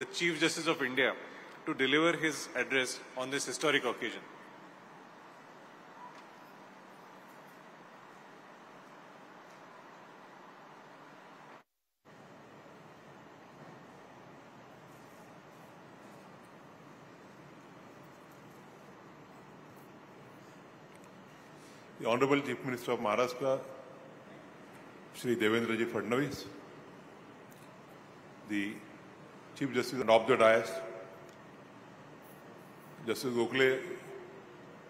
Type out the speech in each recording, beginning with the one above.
the Chief Justice of India to deliver his address on this historic occasion. The Honorable Chief Minister of Maharashtra, Shri Devendra Fadnavis, the Chief Justice of the dais, Justice Gokhale,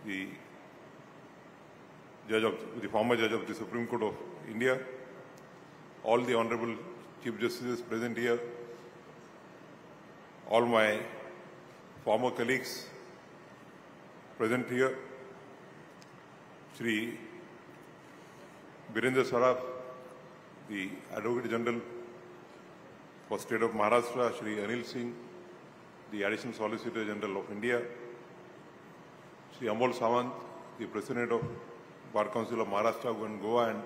the former judge of the Supreme Court of India, all the Honorable Chief Justices present here, all my former colleagues present here, Shri Birendra Saraf, the Advocate General for State of Maharashtra, Shri Anil Singh, the Additional Solicitor General of India, Shri Amol Sawant, the President of Bar Council of Maharashtra and Goa, and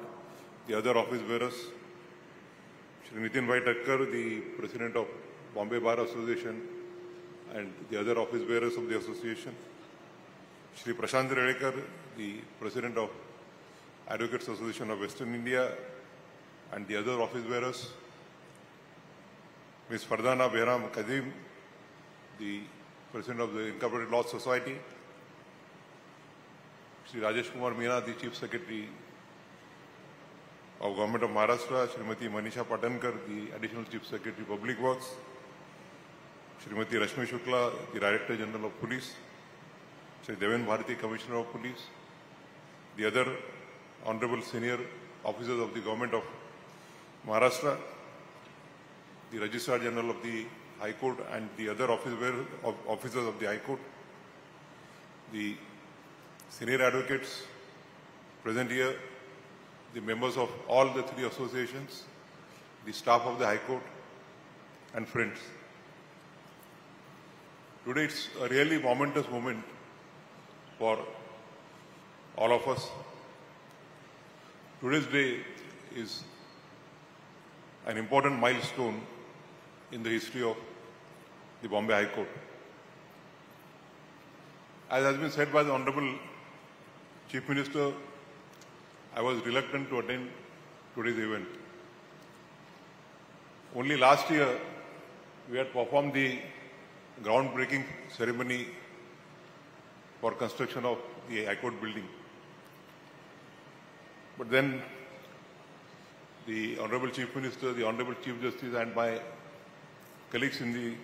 the other office bearers, Shri Nitin Bhai Thakkar, the President of Bombay Bar Association, and the other office bearers of the association, Shri Prashant Redekar, the President of Advocates Association of Western India, and the other office bearers, Ms. Fardana Behram Kazim, the President of the Incorporated Law Society, Shri Rajesh Kumar Meena, the Chief Secretary of Government of Maharashtra, Srimati Manisha Patankar, the Additional Chief Secretary Public Works, Srimati Rashmi Shukla, the Director General of Police, Shri Deven Bharati, Commissioner of Police, the other Honorable Senior Officers of the Government of Maharashtra, the Registrar General of the High Court and the other officers of the High Court, the senior advocates present here, the members of all the three associations, the staff of the High Court, and friends. Today it's a really momentous moment for all of us. Today's day is an important milestone in the history of the Bombay High Court. As has been said by the Honorable Chief Minister, I was reluctant to attend today's event. Only last year, we had performed the groundbreaking ceremony for construction of the High Court building. But then the Honorable Chief Minister, the Honorable Chief Justice and my colleagues in the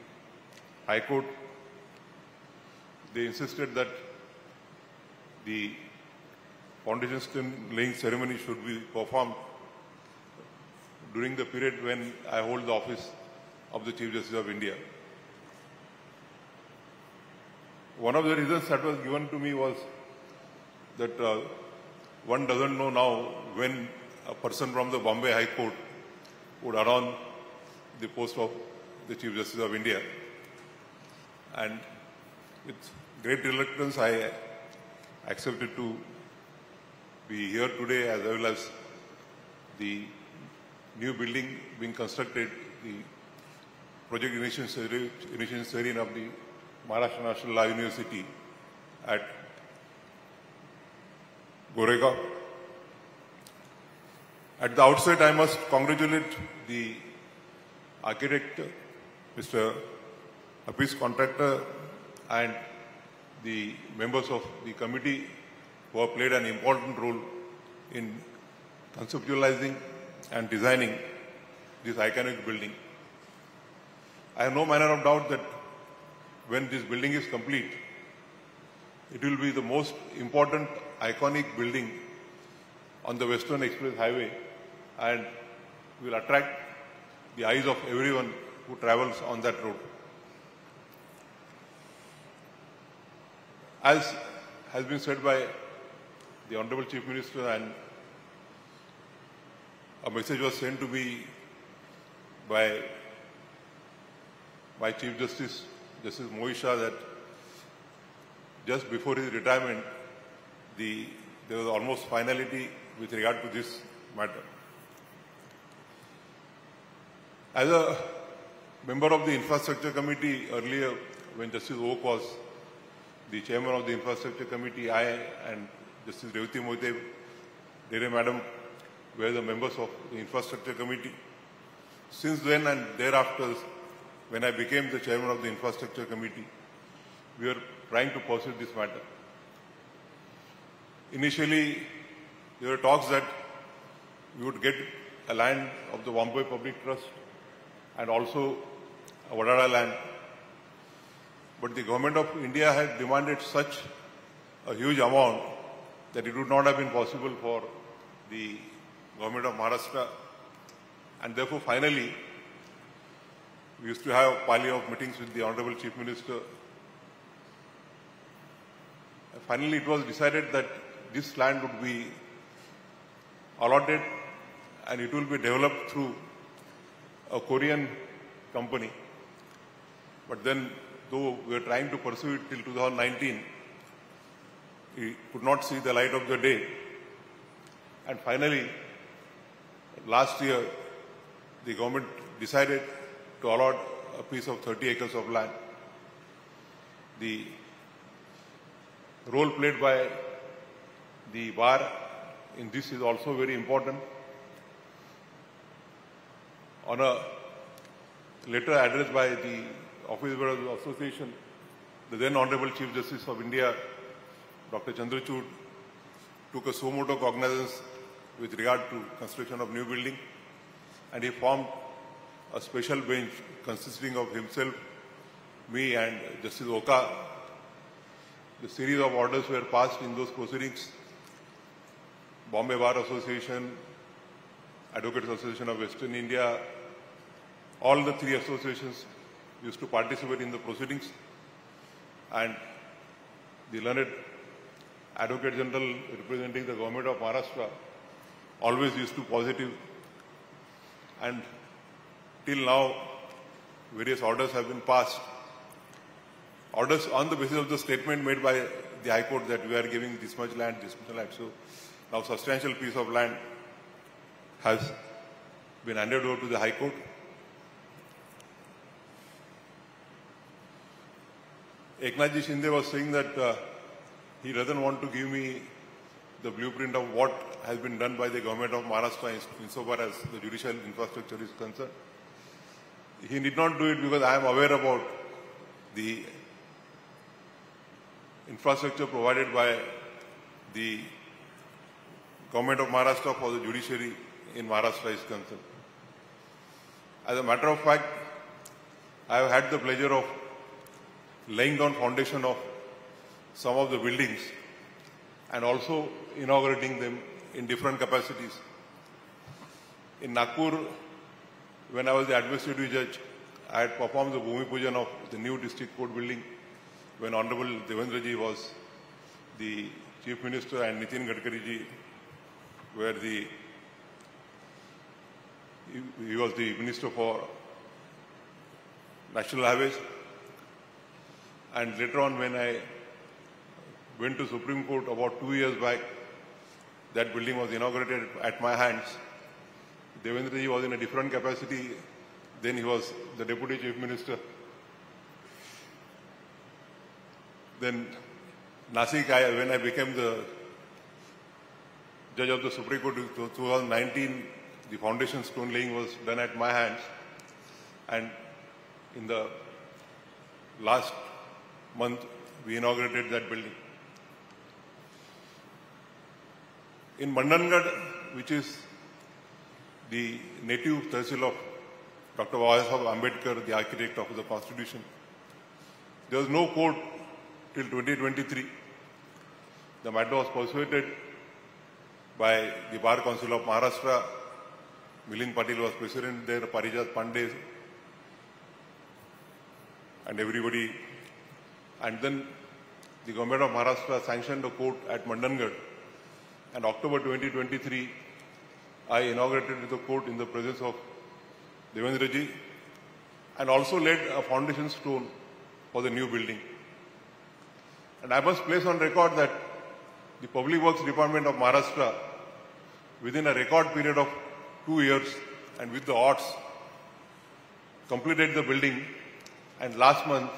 High Court, they insisted that the foundation stone laying ceremony should be performed during the period when I hold the office of the Chief Justice of India. One of the reasons that was given to me was that one doesn't know now when a person from the Bombay High Court would run the post of the Chief Justice of India. And with great reluctance, I accepted to be here today, as well as the new building being constructed, the project initiation ceremony of the Maharashtra National Law University at Goregaon. At the outset, I must congratulate the architect, Mr. Hafiz Contractor, and the members of the committee who have played an important role in conceptualizing and designing this iconic building. I have no manner of doubt that when this building is complete, it will be the most important iconic building on the Western Express Highway and will attract the eyes of everyone who travels on that road. As has been said by the Honorable Chief Minister, and a message was sent to me by Chief Justice Mohit Shah, that just before his retirement, there was almost finality with regard to this matter. As a member of the Infrastructure Committee earlier, when Justice Oak was the chairman of the Infrastructure Committee, I and Justice Revati Moite, Dere Madam, were the members of the Infrastructure Committee. Since then and thereafter, when I became the chairman of the Infrastructure Committee, we were trying to pursue this matter. Initially, there were talks that we would get a land of the Mumbai Public Trust and also a Vadara land. But the government of India had demanded such a huge amount that it would not have been possible for the government of Maharashtra. And therefore, finally, we used to have a parley of meetings with the Honorable Chief Minister. And finally, it was decided that this land would be allotted and it will be developed through a Korean company. But then, though we were trying to pursue it till 2019, it could not see the light of the day. And finally, last year, the government decided to allot a piece of 30 acres of land. The role played by the bar in this is also very important. On a letter addressed by the Office of the Association, the then Honorable Chief Justice of India, Dr. Chandrachud, took a suo motu cognizance with regard to construction of new building, and he formed a special bench consisting of himself, me and Justice Oka. The series of orders were passed in those proceedings. Bombay Bar Association, Advocates Association of Western India, all the three associations used to participate in the proceedings, and the learned Advocate General representing the government of Maharashtra always used to positive, and till now various orders have been passed. Orders on the basis of the statement made by the High Court that we are giving this much land, this much land. So now substantial piece of land has been handed over to the High Court. Eknathji Shinde was saying that he doesn't want to give me the blueprint of what has been done by the government of Maharashtra insofar as the judicial infrastructure is concerned. He did not do it because I am aware about the infrastructure provided by the government of Maharashtra for the judiciary in Maharashtra is concerned. As a matter of fact, I have had the pleasure of laying down foundation of some of the buildings and also inaugurating them in different capacities. In Nagpur, when I was the administrative judge, I had performed the Bhumi Pujan of the new district court building when Honorable Devendra ji was the Chief Minister and Nitin Gadkari ji were he was the Minister for National Highways. And later on, when I went to Supreme Court about 2 years back, that building was inaugurated at my hands. Devendra ji was in a different capacity. Then he was the Deputy Chief Minister. Then Nasik, when I became the Judge of the Supreme Court in 2019, the foundation stone laying was done at my hands. And in the last month, we inaugurated that building. In Mandangad, which is the native tehsil of Dr. Babasaheb Ambedkar, the architect of the Constitution, there was no court till 2023. The matter was persuaded by the Bar Council of Maharashtra. Milind Patil was president there, Parijat Pandey, and everybody. And then the government of Maharashtra sanctioned a court at Mandangad. And October 2023, I inaugurated the court in the presence of Devendra ji and also laid a foundation stone for the new building. And I must place on record that the Public Works Department of Maharashtra, within a record period of 2 years and with the odds, completed the building, and last month,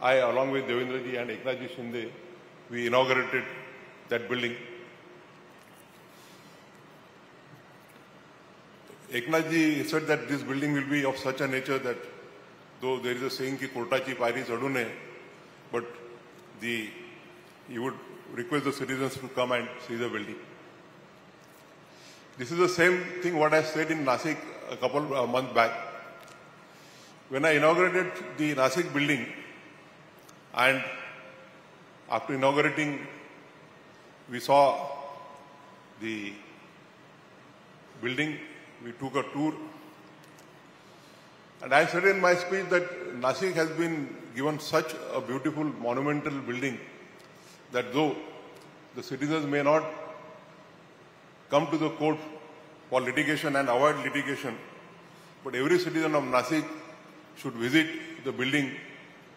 I, along with Devendra ji and Eknath ji Shinde, we inaugurated that building. Eknath ji said that this building will be of such a nature that, though there is a saying ki कोर्टाची पायरी चढू नये, but he would request the citizens to come and see the building. This is the same thing what I said in Nasik a couple of months back. When I inaugurated the Nasik building, and after inaugurating, we saw the building, we took a tour, and I said in my speech that Nasik has been given such a beautiful monumental building that though the citizens may not come to the court for litigation and avoid litigation, but every citizen of Nasik should visit the building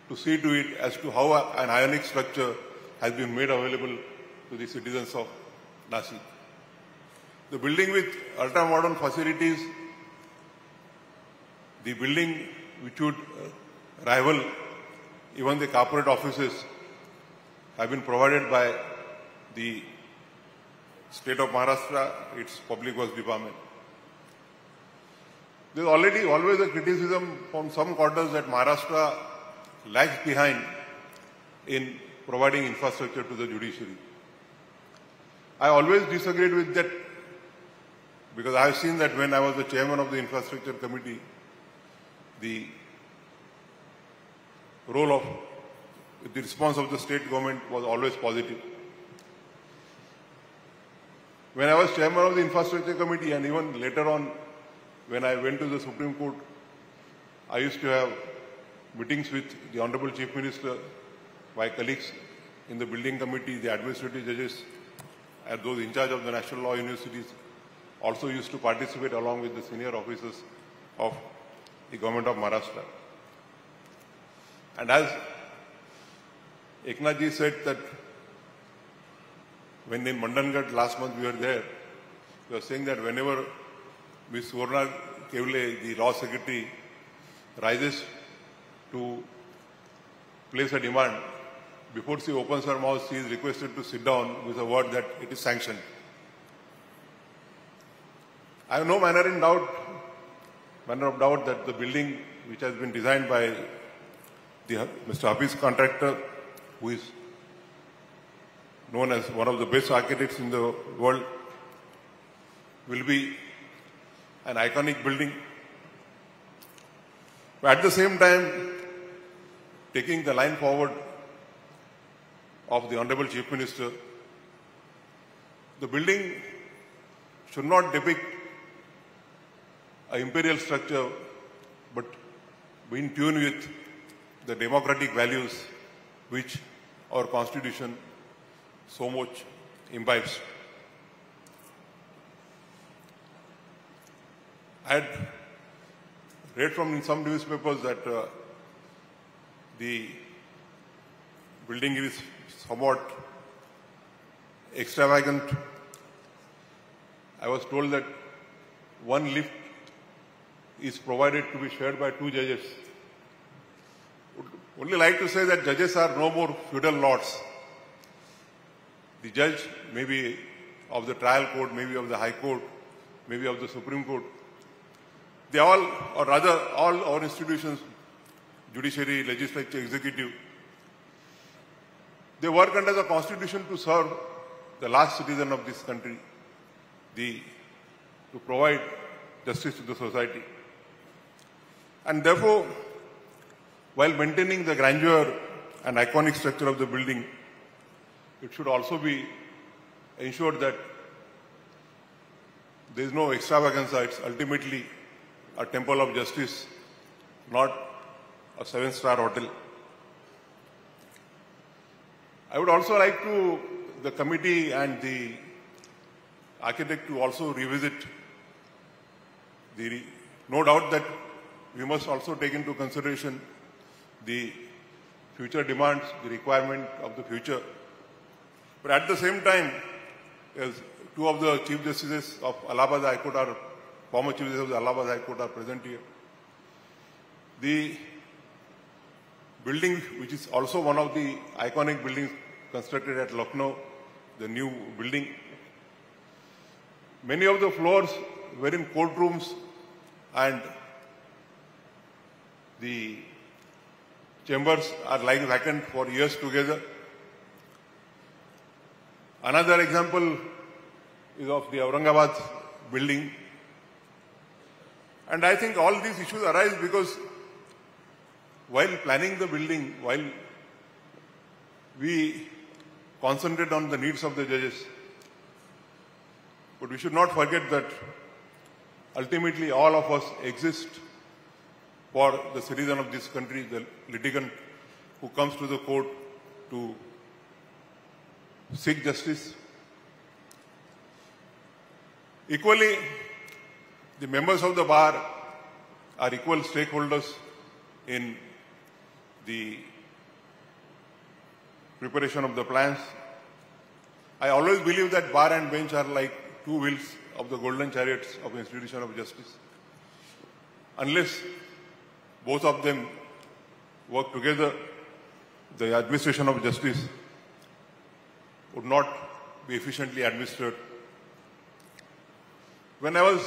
to see to it as to how an ionic structure has been made available to the citizens of Nasik. The building with ultra-modern facilities, the building which would rival even the corporate offices, have been provided by the state of Maharashtra, its public works department. There is already always a criticism from some quarters that Maharashtra lags behind in providing infrastructure to the judiciary. I always disagreed with that because I have seen that when I was the chairman of the infrastructure committee, the role of the response of the state government was always positive. When I was chairman of the infrastructure committee and even later on when I went to the Supreme Court, I used to have meetings with the Honorable Chief Minister, my colleagues in the building committee, the administrative judges, and those in charge of the national law universities also used to participate along with the senior officers of the government of Maharashtra. And as Eknath ji said that when in Mandangarh last month we were there, we were saying that whenever Ms. Suvarna Kevle, the law secretary, rises to place a demand, before she opens her mouth, she is requested to sit down with a word that it is sanctioned. I have no manner of doubt that the building which has been designed by Mr. Hafiz contractor, who is known as one of the best architects in the world, will be an iconic building. But at the same time, taking the line forward of the Honorable Chief Minister, the building should not depict an imperial structure, but be in tune with the democratic values which our Constitution so much imbibes. I had read from some newspapers that the building is somewhat extravagant. I was told that one lift is provided to be shared by 2 judges. Would only like to say that judges are no more feudal lords. The judge may be of the trial court, maybe of the high court, maybe of the Supreme Court. They all, or rather all our institutions, judiciary, legislature, executive, they work under the Constitution to serve the last citizen of this country, to provide justice to the society. And therefore, while maintaining the grandeur and iconic structure of the building, it should also be ensured that there is no extravaganza. It's ultimately a temple of justice, not a 7-star hotel. I would also like the committee and the architect to also revisit no doubt that we must also take into consideration the future demands, the requirement of the future. But at the same time, as 2 of the Chief Justices of Allahabad High Court former Chief Justices of the Allahabad High Court are present here, The building, which is also one of the iconic buildings constructed at Lucknow, the new building, many of the floors were in courtrooms and the chambers are lying vacant for years together. Another example is of the Aurangabad building. And I think all these issues arise because while planning the building, while we concentrate on the needs of the judges, but we should not forget that ultimately all of us exist for the citizen of this country, the litigant who comes to the court to seek justice. Equally, the members of the bar are equal stakeholders in the preparation of the plans. I always believe that bar and bench are like two wheels of the golden chariots of the institution of justice. Unless both of them work together, the administration of justice would not be efficiently administered. When I was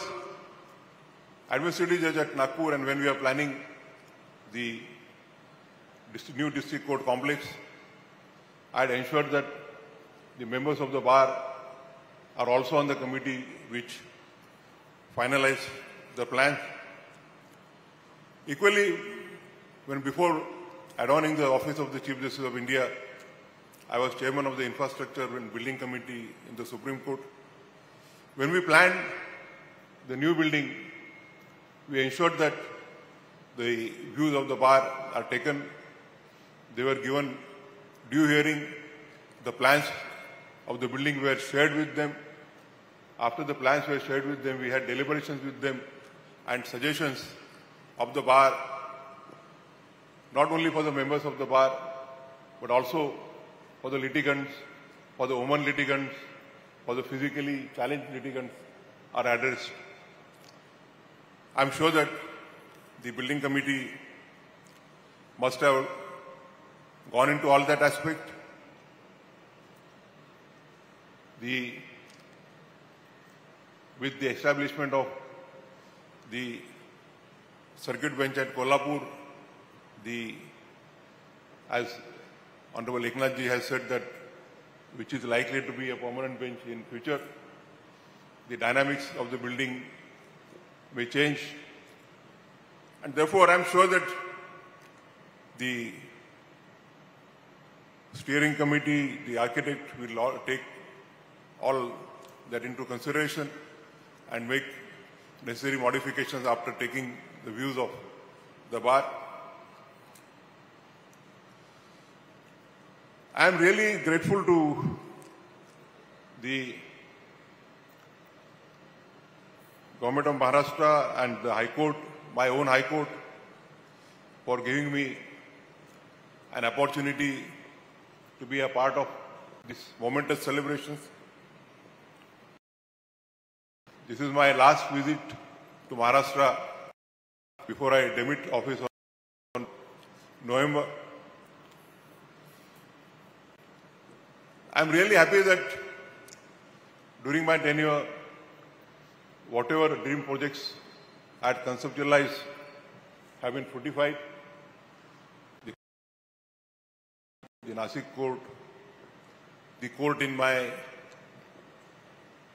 administrative judge at Nagpur and when we were planning the new district court complex, I had ensured that the members of the bar are also on the committee which finalized the plan. Equally, when before adorning the office of the Chief Justice of India, I was chairman of the Infrastructure and Building Committee in the Supreme Court. When we planned the new building, we ensured that the views of the bar are taken. They were given due hearing. The plans of the building were shared with them. After the plans were shared with them, we had deliberations with them and suggestions of the bar, not only for the members of the bar, but also for the litigants, for the women litigants, for the physically challenged litigants are addressed. I'm sure that the building committee must have gone into all that aspect. With the establishment of the circuit bench at Kolhapur, as Honorable Eknath ji has said, that which is likely to be a permanent bench in future, the dynamics of the building may change. And therefore, I'm sure that the steering committee, the architect will take all that into consideration and make necessary modifications after taking the views of the bar. I am really grateful to the Government of Maharashtra and the High Court, my own High Court, for giving me an opportunity to be a part of these momentous celebrations. This is my last visit to Maharashtra before I demit office on November. I am really happy that during my tenure, whatever dream projects I had conceptualized have been fructified. The Nasik court, the court in my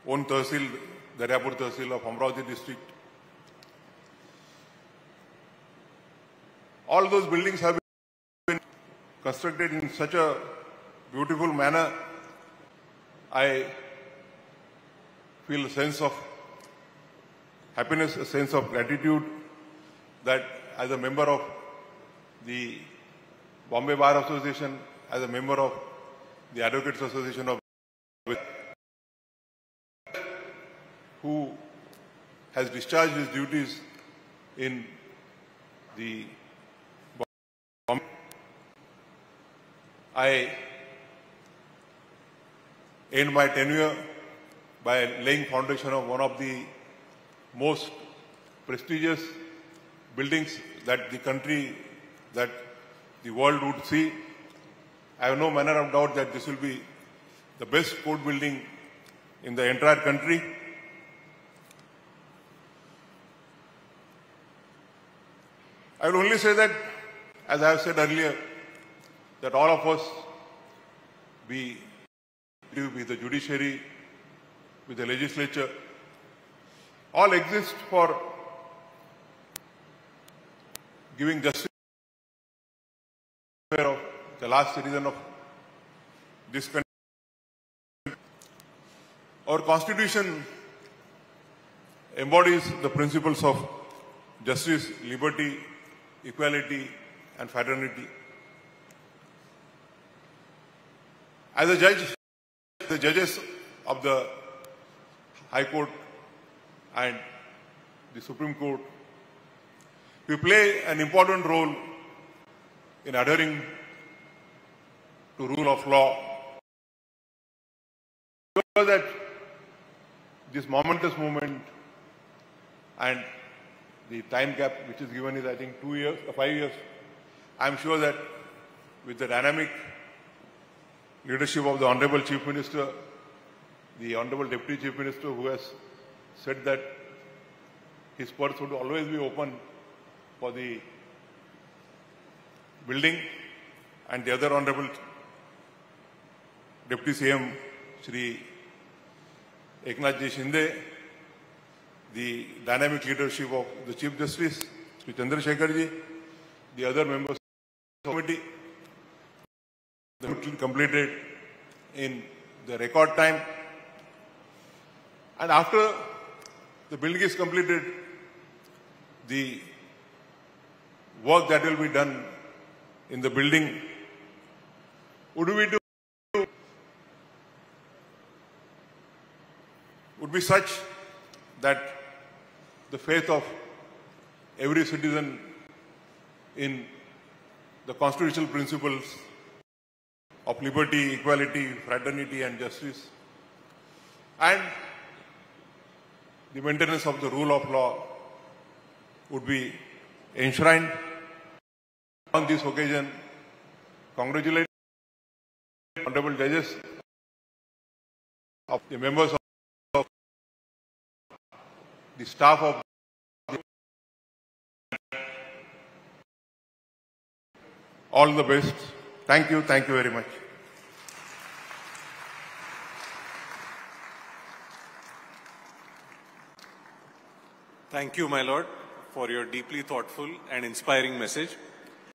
own Tahsil, Daryapur Tahsil of Amravati district. All those buildings have been constructed in such a beautiful manner. I feel a sense of happiness, a sense of gratitude that as a member of the Bombay Bar Association, as a member of the Advocates Association of who has discharged his duties in the Bombay. I end my tenure by laying foundation of one of the most prestigious buildings that the country, that the world would see. I have no manner of doubt that this will be the best court building in the entire country. I will only say that, as I have said earlier, that all of us, be the judiciary, with the legislature, all exist for giving justice of the last citizen of this country. Our Constitution embodies the principles of justice, liberty, equality, and fraternity. As a judge, the judges of the High Court and the Supreme Court, we play an important role in adhering to rule of law. So that this momentous moment and the time gap which is given is, I think, 2 years, 5 years. I am sure that with the dynamic leadership of the Honorable Chief Minister, the Honorable Deputy Chief Minister, who has said that his purse would always be open for the building, and the other Honorable Deputy CM, Shri Eknath Ji Shinde, the dynamic leadership of the Chief Justice, Shri Chandrasekhar Ji, the other members of the committee, the committee completed in the record time. And after the building is completed, the work that will be done in the building would be such that the faith of every citizen in the constitutional principles of liberty, equality, fraternity, and justice, and the maintenance of the rule of law would be enshrined. On this occasion, congratulate honorable judges, of the members of the staff of all the best. Thank you very much. Thank you, my lord, for your deeply thoughtful and inspiring message.